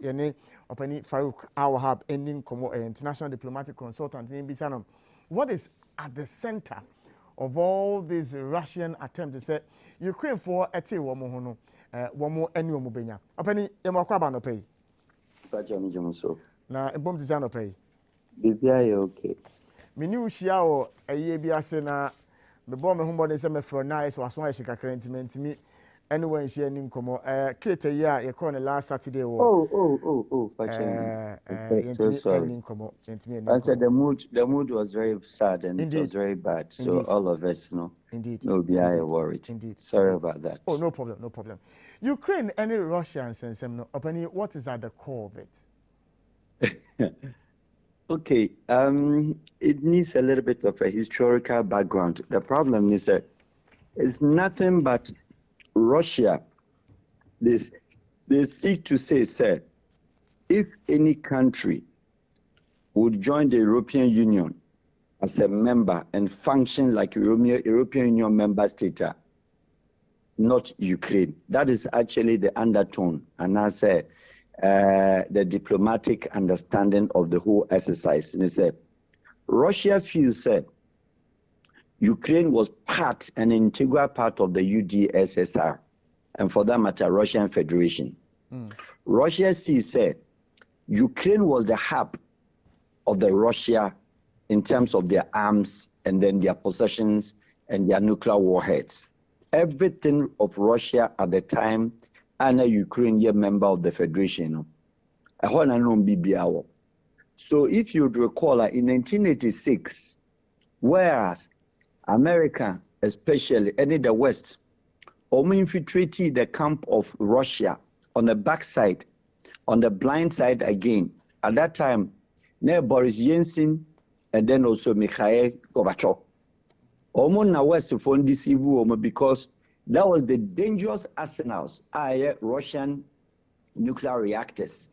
Yene Openi Farouk Al-Wahab ending international diplomatic consultant in Bisanum. What is at the center of all these Russian attempts to say Ukraine for eti womo womo eni womo benya. Openi yemakwa ba no pay. Na ebom tisa no pay. Bibia ye okay. Mini ushia o eye bi ase na me bo me humbo ne se me fro na so aso ahye kakra ntimi anyone share ni nkomo Kate ya ye call last Saturday wo so sorry. I said the mood was very sad and Indeed. It was very bad. So Indeed. all of us, Indeed. no be I worried. Indeed. Sorry Indeed. about that. Oh, no problem. Ukraine, any Russians and some no. What is at the core of it? Okay, it needs a little bit of a historical background. The problem is that it's nothing but Russia. They seek to say, sir, if any country would join the European Union as a member and function like European Union member state, not Ukraine. That is actually the undertone, and I say the diplomatic understanding of the whole exercise. And they said Russia feels that Ukraine was an integral part of the UDSSR, and for that matter, Russian Federation. Russia sees that Ukraine was the hub of the Russia in terms of their arms and then their possessions and their nuclear warheads. Everything of Russia at the time and a Ukrainian member of the Federation. So if you recall, in 1986, whereas America, especially, and in the West, infiltrated the camp of Russia on the backside, on the blind side again. At that time, Boris Yeltsin and then also Mikhail Gorbachev. Na West for deceive because that was the dangerous arsenals, Russian nuclear reactors,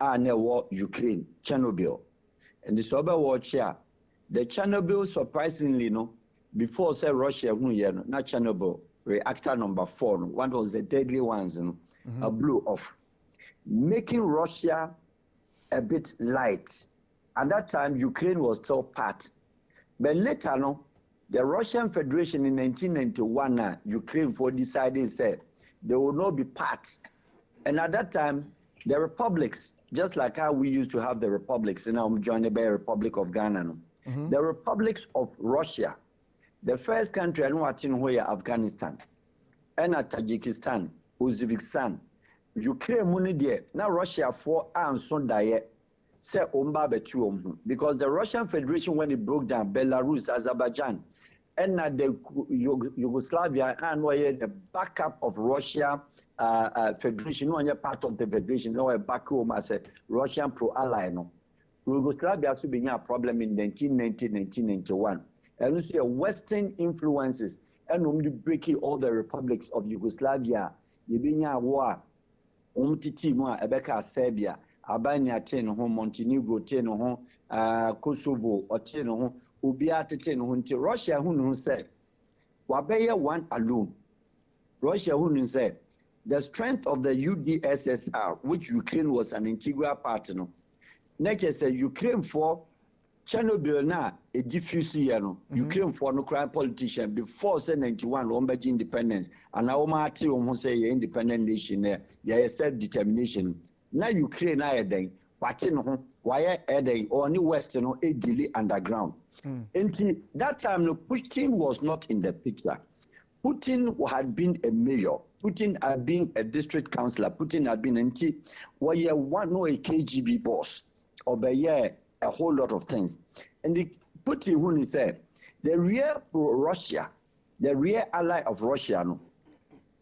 war Ukraine, Chernobyl. And the sober watch here, the Chernobyl surprisingly, before say Russia, not Chernobyl, reactor number 4, one was the deadly ones, blew off, making Russia a bit light. At that time, Ukraine was still part. But later, the Russian Federation in 1991, Ukraine decided said they will not be part. And at that time, the republics, just like how we used to have the republics, and I'm joined by the Republic of Ghana. The republics of Russia, the first country I know in Afghanistan, and Tajikistan, Uzbekistan, Ukraine, now Russia for and so diet. Say because the Russian Federation, when it broke down, Belarus, Azerbaijan, and the Yugoslavia, and the backup of Russia Federation, no part of the Federation, no back home as a Russian pro-ally. Yugoslavia also began a problem in 1990, 1991. And you see Western influences and breaking all the republics of Yugoslavia. You began a war, Serbia. Albania ten home, Montenegro ten home, Kosovo or ten home, Ubiate ten home. Russia who said, Wabaya one alone. Russia who said, the strength of the UDSSR, which Ukraine was an integral partner. Next said Ukraine for Chernobyl na a diffuse year. Ukraine for no crime politician before 91 Lombaji independence, and now Marty who say independent nation there, yeah, self-determination. Now Ukraine are then watching why are they only Western or a delay underground. Until that time, Putin was not in the picture. Putin had been a mayor. Putin had been a district councillor. Putin had been a KGB boss, or by a whole lot of things. And the Putin who said the real pro-Russia, the real ally of Russia,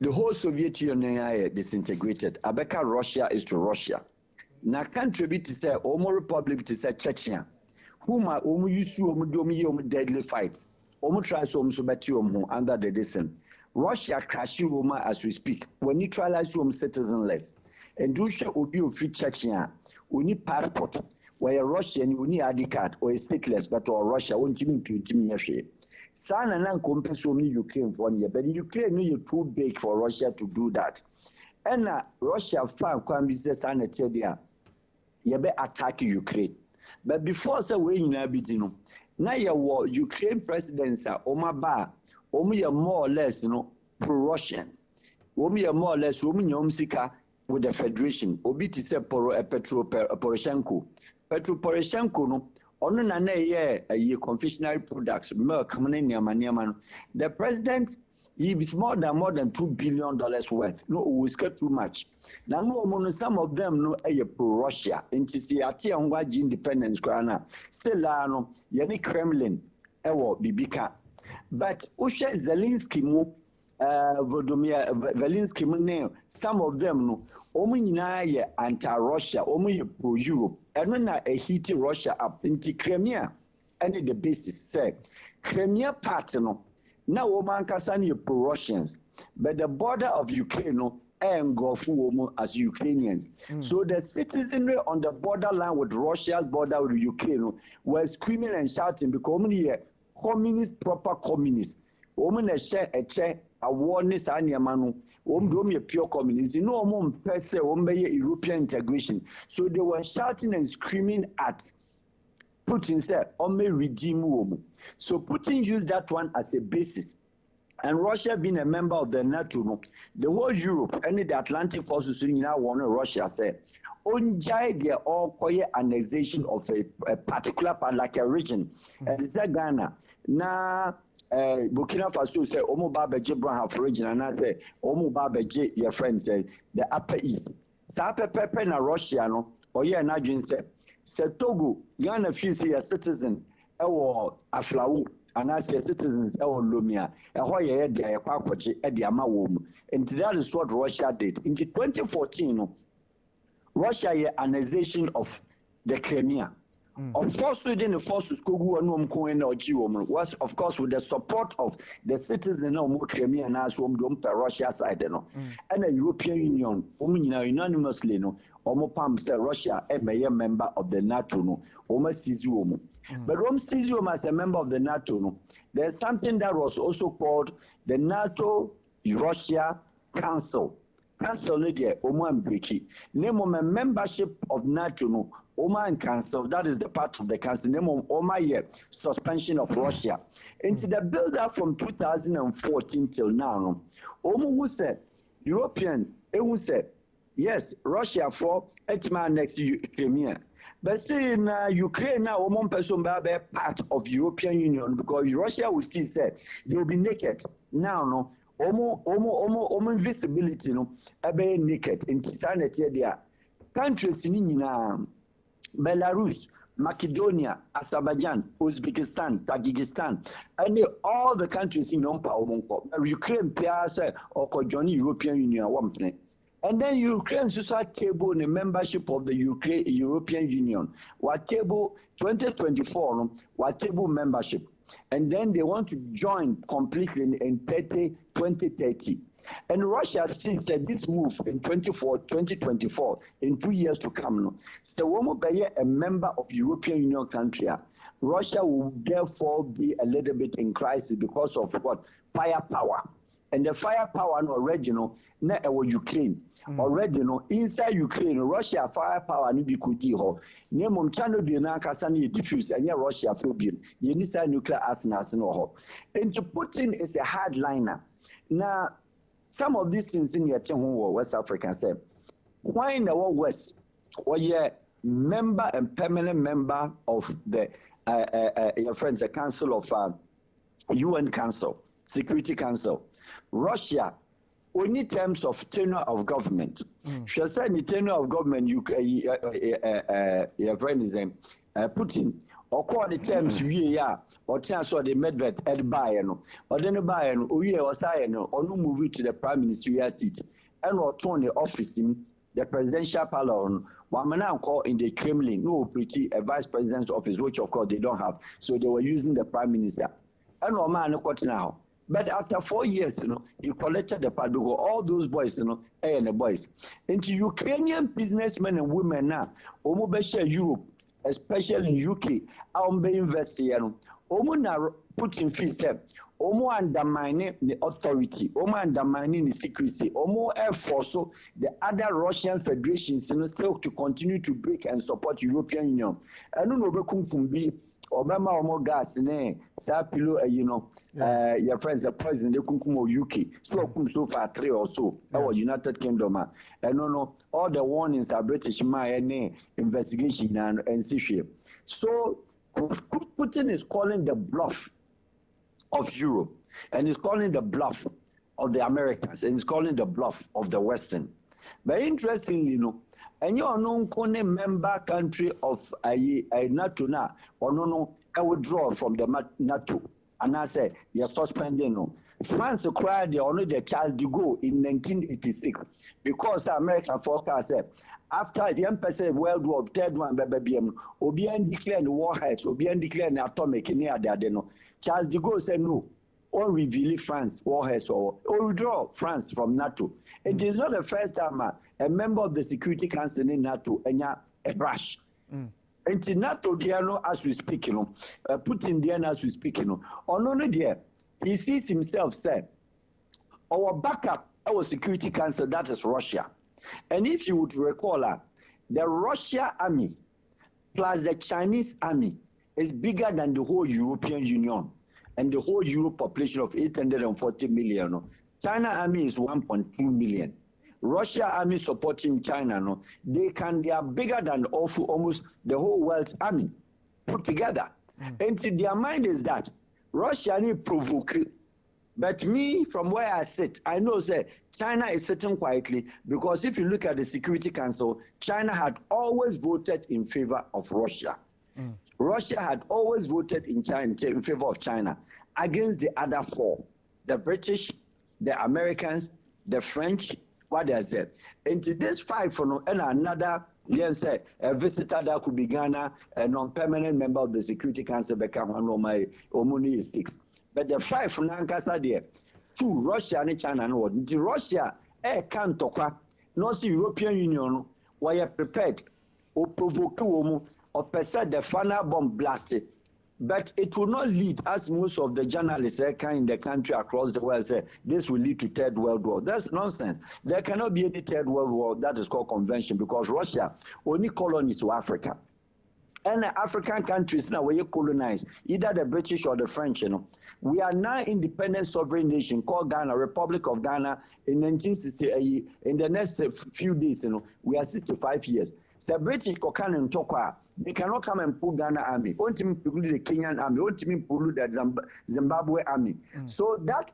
the whole Soviet Union disintegrated. Abeka Russia is to Russia. Na country be to say Omo Republic to say Chechnya. Whom are Omo used to Omo deadly fights. Omo tries to Omo under the dissent. Russia crashing Roma as we speak. When neutralize Rome citizenless. And Russia will be a free Chechnya. We need passport. Where a Russian, we need ID card or a stateless, but or Russia won't even put me. San and compare so many Ukraine for year, but Ukraine is too big for Russia to do that. ɛna Russia fan kwan bi sɛ saa na ɛte deɛ yɛbɛ attack Ukraine. But before say we nyina bi di no na yɛwɔ Ukraine presidents a ɔmaba a ɔmo more or less pro-Russian. Ɔmo more or less ɔmo nya sika with the federation. Obi ti sɛ Petro Poroshenko. Petro Poroshenko no ɔno na na yɛ confectionery products milk ne nneɛma no. The president he is more than $2 billion worth. No, we get too much. Now, no, some of them no pro-Russia. Inti si ati angwaji independence krana. Selano, yani Kremlin, ewo bibika. But Usha Zelensky mo, Volodymyr Zelensky mo ne, some of them no, omu ye anti-Russia, omu pro-Europe. Eno na hiti Russia up. Inti Crimea, any the basis say. Crimea part no, now, woman can pro-Russians, but the border of Ukraine and go for as Ukrainians. So the citizenry on the borderline with Russia's border with Ukraine were screaming and shouting because here communist, proper communists. Woman a share a warness and yamanu. Woman pure communists. No more per se European integration. So they were shouting and screaming at Putin said, "Ome redeem woman." So Putin used that one as a basis. And Russia being a member of the NATO, the whole Europe, and the Atlantic forces now want Russia say, "Onjai they all quiet annexation of a particular part, like a region." And it's Ghana. Na Burkina Faso say, "Omo babeje Brown region," and I say, "Omo babeje your friend say the Upper East." Sa pepe na Russia no, oye na dwen say. Togo, Ghana feels a citizen, Aflawu, and as a citizens, Lomia, a Hoya, the Aquachi, at the Amawum. And that is what Russia did. In 2014, Russia annexation of the Crimea. Of course, within the forces, Kogu and Coin or Giom was, of course, with the support of the citizens of Crimea and as Russia side, and the European Union, unanimously, Omopam said Russia a member of the NATO, no, Omasizuomo. But Rome sees you as a member of the NATO. No. There's something that was also called the NATO-Russia Council. Council there, Oman Briki. Name of a membership of NATO, no, Oman Council, that is the part of the council. Name of Oman suspension of Russia. Into the build-up from 2014 till now, no, Oman who said, European, who said, yes, Russia for Etman next Crimea. But say in Ukraine now, one person be part of European Union because Russia will still say they will be naked. Now, no, omo visibility no, be naked in sanity there. Countries in Belarus, Macedonia, Azerbaijan, Uzbekistan, Tajikistan, and all the countries in Ukraine, Piazza or Johnny European Union, one thing. And then Ukraine start table in the membership of the European Union. What table 2024? What table membership? And then they want to join completely in 2030. And Russia still said this move in 2024, in 2 years to come. So when we be a member of European Union country, Russia will therefore be a little bit in crisis because of what? Firepower. And the firepower already, na Ukraine. Already, inside Ukraine, Russia firepower ni bikuti ho. Ne mom chano bi na kasa na diffuse anya Russia phobia. Ye ni sa nuclear arsenals no ho. And Putin is a hardliner. Now, some of these things in your West Africa say, why in the West, or ye member and permanent member of the your friends, the Council of UN Council, Security Council, Russia, only terms of tenure of government. She said the tenure of government, your friend is Putin. Or call the terms we are, or chance or the Medved at Bayern, or then a Bayern, or ye or Sion, or no move to the Prime Ministerial seat, and or turn the office in the presidential palace. One man now call in the Kremlin, no pretty a vice president's office, which of course they don't have. So they were using the Prime Minister. And no man, what now? But after 4 years, you collected the part because all those boys, and the boys. Into Ukrainian businessmen and women now, Omobesha Europe. especially in UK, be invest here. Omo na Putin feel say Omo undermining the authority, Omo undermining the secrecy, Omo air force so the other Russian federations still to continue to break and support European Union. And no be kumfumbi Obama omo gas ne sa pilo your friends the president de kunkumo UK so far 3 or so our United Kingdom and no all the warnings are British investigation and see. So Putin is calling the bluff of Europe, and he's calling the bluff of the Americans, and he's calling the bluff of the Western. But interestingly, and you are known a member country of a NATO now, or no, I withdraw from the NATO, and I say you're suspending. France acquired the honor the Charles de Gaulle in 1986 because the American forecast said after the Empire World War, third one, Obian declared the warheads, Obian declared the atomic near the Charles de Gaulle said no, or reveal France warheads or withdraw France from NATO. It is not the first time a member of the Security Council in NATO and a rush. And in NATO, as we speak, Putin there as we speak, only there, he sees himself say, our backup, our Security Council, that is Russia. And if you would recall, the Russia army plus the Chinese army is bigger than the whole European Union and the whole Europe population of 840 million. China army is 1.2 million. Russia army supporting China, they are bigger than almost the whole world's army put together. And their mind is that Russia need provoke. But me, from where I sit, I know say China is sitting quietly because if you look at the Security Council, China had always voted in favor of Russia. Russia had always voted in favor of China against the other four: the British, the Americans, the French. What they said. And to this 5 and another, yes, a visitor that could be Ghana, a non-permanent member of the Security Council, become my Omuni is 6. But the 5 from Nankasa there, 2 Russia and China and the Russia can't talk. No, see European Union, why you prepared or provoke or percent the final bomb blasted. But it will not lead, as most of the journalists in the country across the world say, this will lead to Third World War. That's nonsense. There cannot be any Third World War that is called convention because Russia only colonies to Africa. And the African countries now where you colonize, either the British or the French, We are now independent sovereign nation called Ghana, Republic of Ghana in 1960. In the next few days, we are 65 years. So British Kokan and Tokwa, they cannot come and pull Ghana army. Won't even pull the Kenyan army. Won't even pull the Zimbabwe army. So that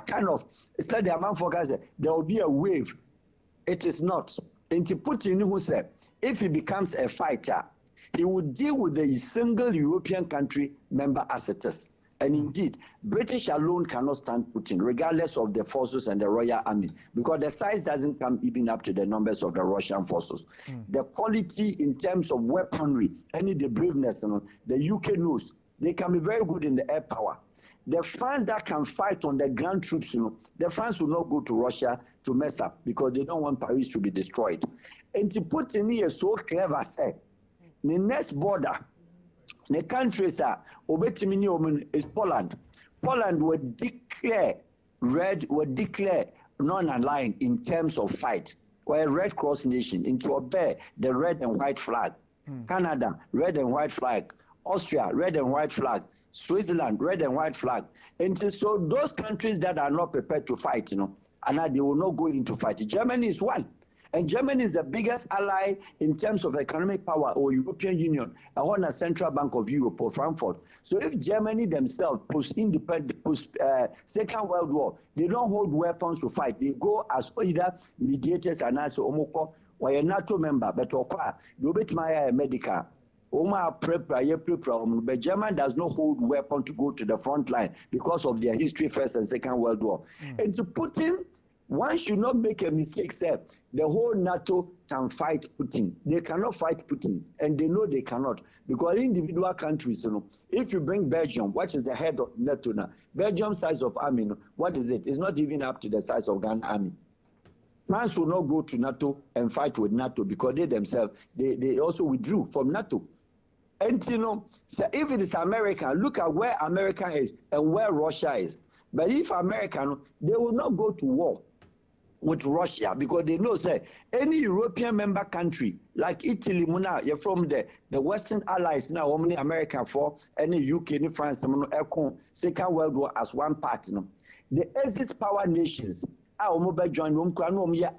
kind of, it's like the amount forecast, there will be a wave. It is not. And to Putin, who said, if he becomes a fighter, he would deal with the single European country member as it is. And indeed, British alone cannot stand Putin, regardless of the forces and the Royal Army, because the size doesn't come even up to the numbers of the Russian forces. The quality in terms of weaponry, the braveness, the UK knows, they can be very good in the air power. The France that can fight on the ground troops, the France will not go to Russia to mess up because they don't want Paris to be destroyed. And to Putin here so clever, say, the next border, the countries are is Poland. Poland would declare non-aligned in terms of fight. We're a Red Cross nation into obey the red and white flag. Canada, red and white flag. Austria, red and white flag. Switzerland, red and white flag. And so those countries that are not prepared to fight, and they will not go into fight. Germany is one. And Germany is the biggest ally in terms of economic power or European Union, on the Central Bank of Europe or Frankfurt. So if Germany themselves Second World War, they don't hold weapons to fight. They go as either mediators and as Omoko or a NATO member, but Maya medical. But Germany does not hold weapons to go to the front line because of their history, First and Second World War. And to Putin, one should not make a mistake, sir. The whole NATO can fight Putin. They cannot fight Putin, and they know they cannot. Because individual countries, if you bring Belgium, what is the head of NATO now? Belgium's size of army, what is it? It's not even up to the size of Ghana army. France will not go to NATO and fight with NATO because they themselves, they also withdrew from NATO. And you know, so if it is America, look at where America is and where Russia is. But if America, they will not go to war with Russia because they know, say, any European member country like Italy, you're from the Western allies now, only America for any UK, any France, Second World War as one part. The Axis power nations are joined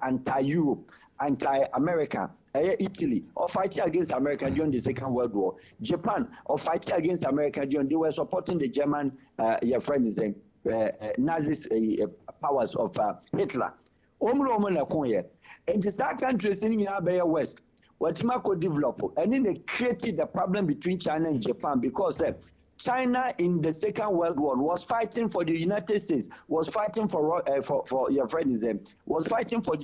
anti-Europe, anti-America. Italy or fighting against America during the Second World War. Japan or fighting against America during they were supporting the German, your friend is saying, Nazi powers of Hitler. And the countries in the West, what Timako developed, and then they created the problem between China and Japan because China in the Second World War was fighting for the United States, was fighting for your friend is was fighting for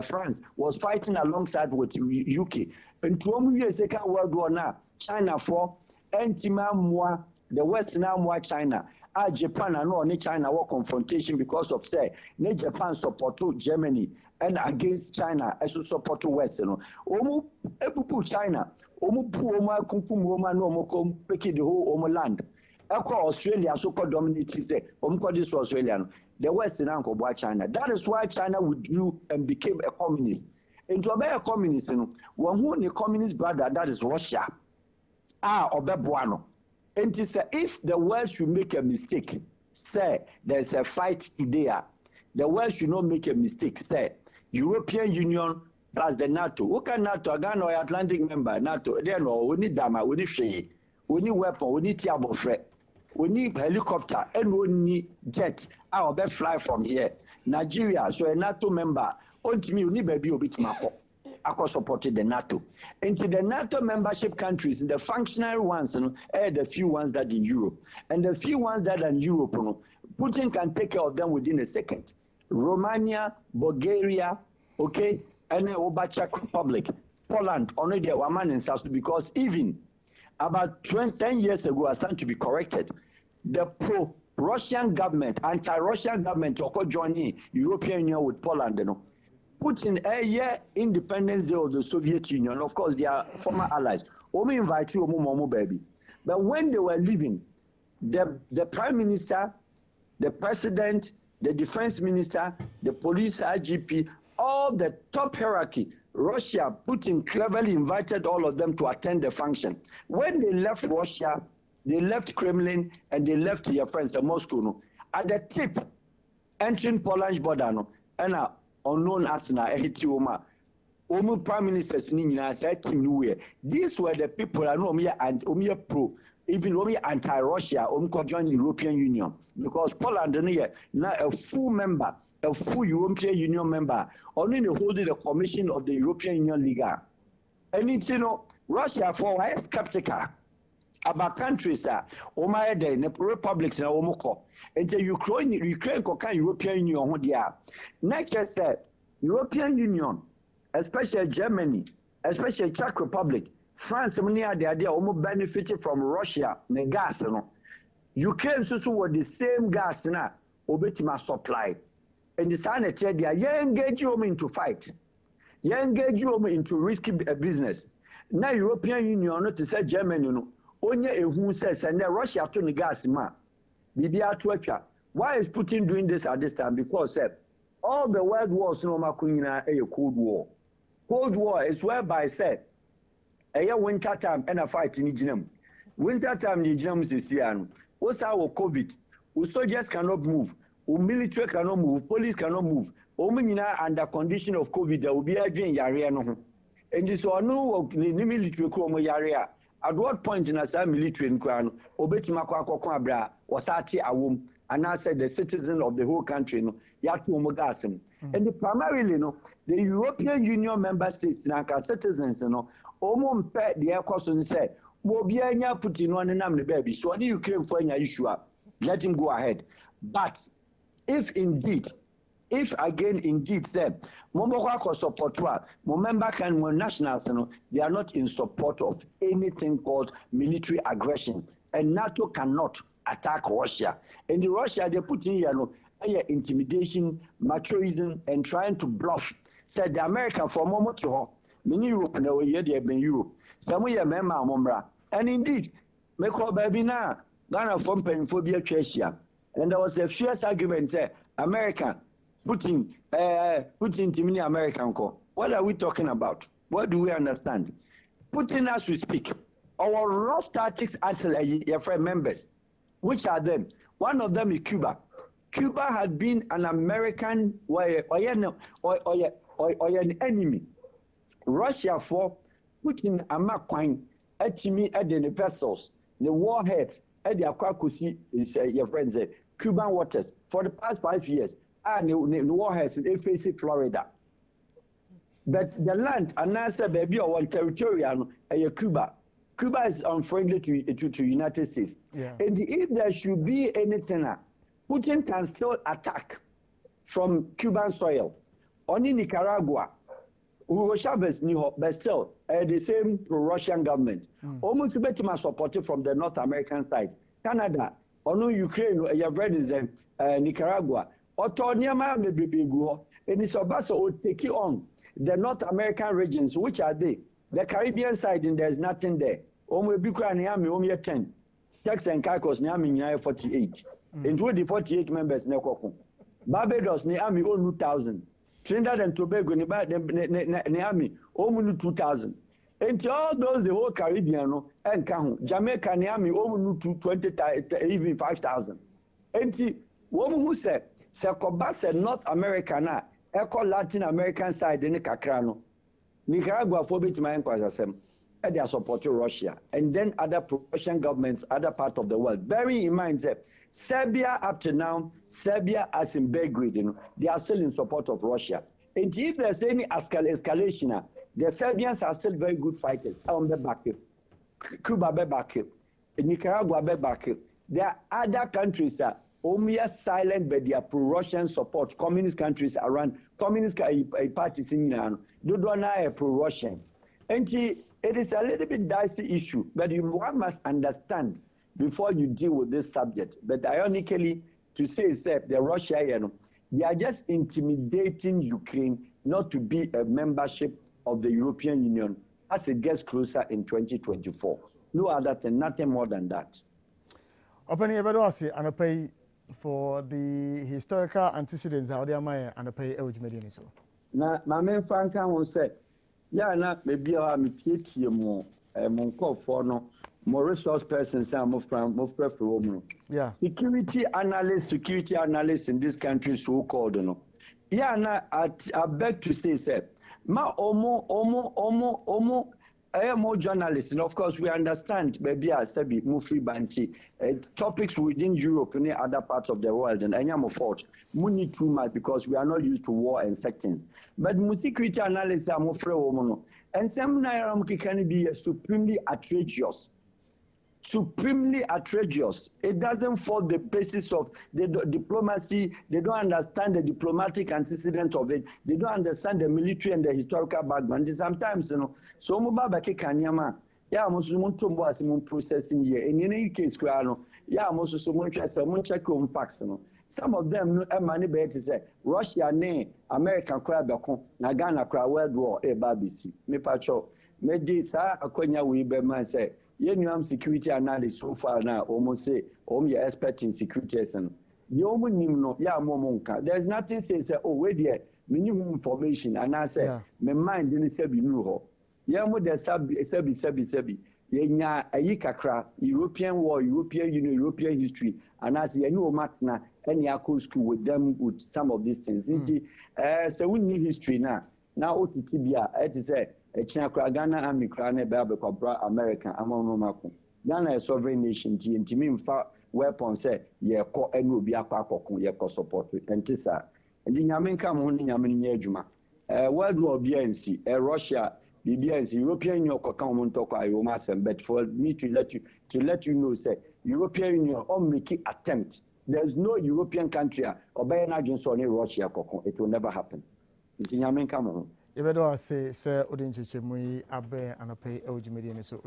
France, was fighting alongside with UK. And to Second World War now, China for anti-Mamwa, the West now more China. Japan and no China war confrontation because of say ne Japan support to Germany and against China as to support to West no omu ebupu China omu pu omu akunkum omu no omu kom peki the whole omu land ekọ Australia so called dominate say omu call this Australia no the West now ko boa China. That is why China withdrew and became a communist. Into a communist no one who the communist brother that is Russia obeboa no. And if the world should make a mistake, say there's a fight today, the world should not make a mistake, say European Union plus the NATO. Who can NATO? Again, or Atlantic member, NATO. They know we need dama, we need shade, we need weapon, we need tiabo threat, we need helicopter, and we need jet. I'll be fly from here. Nigeria, so a NATO member, only me, we need baby a bit more. Supported the NATO. Into the NATO membership countries, the functional ones, the few ones that in Europe. And the few ones that are in Europe, Putin can take care of them within a second. Romania, Bulgaria, okay, and the Czech Republic, Poland, only the woman in South, because even about 10 years ago, I stand to be corrected, the pro-Russian government, anti-Russian government, joining European Union with Poland, Putin a year Independence Day of the Soviet Union, of course, they are former allies. Omo invite you, Omo baby. But when they were leaving, the Prime Minister, the President, the Defense Minister, the Police IGP, all the top hierarchy, Russia, Putin cleverly invited all of them to attend the function. When they left Russia, they left Kremlin, and they left your friends in Moscow. At the tip, entering Polish border, and unknown Arsenal, Omu Prime Ministers said team. These were the people I know and pro, even anti-Russia, join European Union. Because Poland now a full member, a full European Union member, only holding the formation of the European Union Liga. And it's Russia for why skeptical about countries the republics na omoko ente Ukraine can European Union next year said European Union, especially Germany, especially Czech Republic, France many are the idea benefited from Russia the gas Ukraine so were the same gas na obetima supply and the sanity they engage you into fight, you engage you into risky business. Now European Union to say Germany onye ehun says and Russia to the gas ma bibia to atwa. Why is Putin doing this at this time? Because all the world wars no makunyina a Cold War. Cold War is whereby said a winter time and a fight in Ijinam. Winter time in Ijinam is here. What's our COVID? Soldiers cannot move, military cannot move, police cannot move. Omenina under condition of COVID there will be a drain yarea no. And this one no military come yarea. At what point in a military in Crown, Obetimako Abra was at Awum, and I said the citizen of the whole country, Yatu Mogasim. And primarily, the European Union member states, citizens, Omon pet the air question said, Mobiania Putin on and the baby, so any Ukraine for any issue, let him go ahead. But if again indeed said Momoko support member can nationals they are not in support of anything called military aggression, and NATO cannot attack Russia. And the Russia they put in intimidation, machoism, and trying to bluff. Said the American for a moment to her, many Europe no year they have been Europe. Some way a member Mombra. And indeed, make her baby now, Ghana from Penphobia Chesia. And there was a fierce argument say, American, Putin to many American call. What are we talking about? What do we understand? Putin as we speak, our rough tactics as your friend members, which are them? One of them is Cuba. Cuba had been an American or an enemy. Russia for Putin Amakwine, Etimi at the vessels, the warheads, at the Akwakusi, your friends say, Cuban waters for the past 5 years, and the warheads in FAC Florida. But the land, and I said, baby, or territorial, Cuba. Cuba is unfriendly to United States. Yeah. And if there should be anything, Putin can still attack from Cuban soil. Only Nicaragua, Hugo Chavez knew, but still, the same pro-Russian government. Almost better supported from the North American side. Canada, only Ukraine, your brothers, Nicaragua. Autonomy may be big, and it's also take it on the North American regions. Which are they? The Caribbean side, and there's nothing there. Omo Bikra Niami, Omia 10. Texas and Caicos, Niami, 48. Into the 48 members, Nekoko. Barbados, Niami, only 2,000. Trinidad and Tobago, Niami, only 2,000. And all those, the whole Caribbean, and Kahu, Jamaica, Niami, only 20, even 5,000. And woman who said, Sekoba said North America na, Echo Latin American side, in Kakrano. Nicaragua forbid my inquisition, and they are supporting Russia, and then other Russian governments, other part of the world. Bearing in mind that Serbia up to now, Serbia as in Belgrade, they are still in support of Russia. And if there's any escalation, the Serbians are still very good fighters. On the back, Cuba be back, Nicaragua be back. There are other countries that only silent, but they are pro-Russian support. Communist countries around, communist parties in Iran, they don't are pro-Russian. And it is a little bit dicey issue, but one must understand before you deal with this subject. But ironically, to say the Russia, they are just intimidating Ukraine not to be a membership of the European Union as it gets closer in 2024. No other thing, nothing more than that. Opening Ebedoasi and a pay for the historical antecedents how they are my and a pay eligibility. So now, my main fan can say, yeah, not maybe I'm more for no more resource persons and more preferable. Yeah, security analysts in this country so called no. Yeah, now I beg to say, ma omo more journalists, and of course we understand maybe as Sebi Mufri Banti topics within Europe and other parts of the world, and I am a fault. We need too much because we are not used to war and sections. But security analysts are more free, and some can be supremely outrageous. Supremely outrageous. It doesn't fall the basis of the diplomacy. They don't understand the diplomatic antecedent of it. They don't understand the military and the historical background. And sometimes, so mubabake kanyama. Yeah, I'm also processing here. In any case, yeah, I'm also check on facts. Some of them money better say Russia ne American crab na Ghana crab World War BBC. Me pacho me di sa akonya we be man say security analyst so far now almost say you're expert in security and there's nothing say oh wait there minimum information and I say my mind didn't say be new the sabi yenya ayi kakra European war, European Union, European history, and as you know matna any school with them with some of these things. So we need history now OTTBA it is a Ghana army crane Babel American among Mako. Ghana a sovereign nation, TNT weapons say, ye call and will be a quackle, ye call support and Tissa. And in Yaminka Moni Yamin Yajuma. World War BNC, Russia, BNC, European Union, Common Toka, but for me to let you know, say, European Union all making attempt. There's no European country or by an agency on Russia, it will never happen. In Yaminka Moni. Ebedo say, Sir Odinchi Mui Abre and a pay eligibility. So